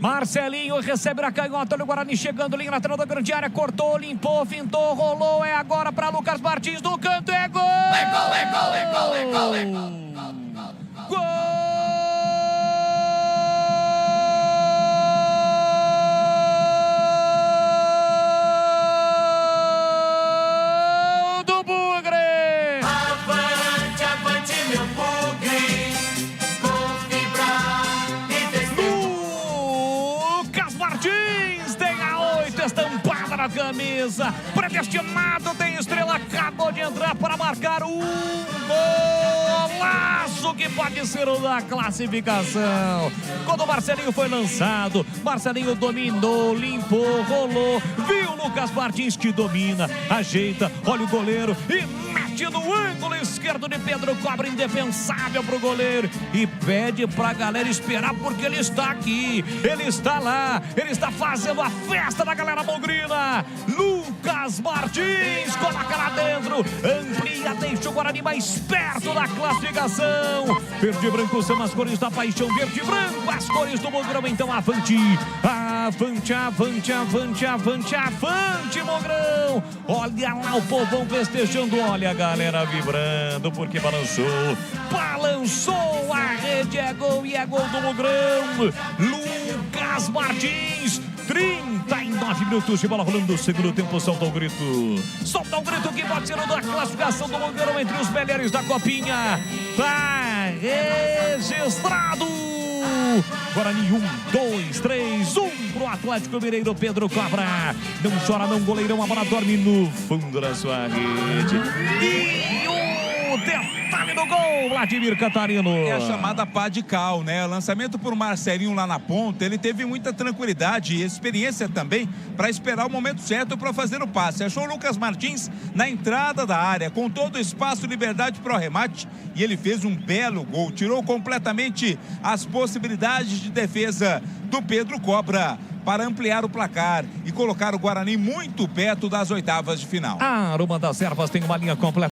Marcelinho recebe a canhota do Guarani, chegando linha lateral da grande área, cortou, limpou, fintou, rolou, é agora para Lucas Martins do canto, é gol! É gol, é gol, é gol, é gol, é gol! Gol do Bugre! Avante, avante, meu Bugre, com fibra e Lucas Martins tem a 8 estampada na camisa, predestinado, tem estrela, acabou de entrar para marcar um golaço que pode ser o da classificação. Quando o Marcelinho foi lançado, Marcelinho dominou, limpou, rolou, viu o Lucas Martins que domina, ajeita, olha o goleiro e mete no ângulo esquerdo de Pedro Cobra, indefensável pro goleiro, e pede pra galera esperar porque ele está aqui, ele está lá, ele está fazendo a festa da galera bugrina. Lucas Martins coloca lá dentro, amplia, deixa o Guarani mais perto da classificação. Verde e branco são as cores da paixão, verde e branco as cores do Mogrão, então avante, avante, avante, avante, avante, avante, Mogrão. Olha lá o povão festejando, olha a galera vibrando, porque balançou, balançou a rede, é gol e é gol do Mogrão. Lucas Martins, 39 minutos de bola rolando, segundo tempo, solta o grito que pode ser o da classificação do Mogrão entre os melhores da Copinha. Tá registrado. Guarani 1, 2, 3, 1 pro Atlético Mineiro, Pedro Cobra. Não chora não, goleirão, a bola dorme no fundo da sua rede. E o detalhe do gol, Vladimir Catarino. É a chamada pá de cal, né? Lançamento por Marcelinho lá na ponta, ele teve muita tranquilidade e experiência também para esperar o momento certo para fazer o passe. Achou o Lucas Martins na entrada da área, com todo o espaço, liberdade para o remate, e ele fez um belo gol, tirou completamente as possibilidades de defesa do Pedro Cobra para ampliar o placar e colocar o Guarani muito perto das oitavas de final. A Aroma das Ervas tem uma linha completa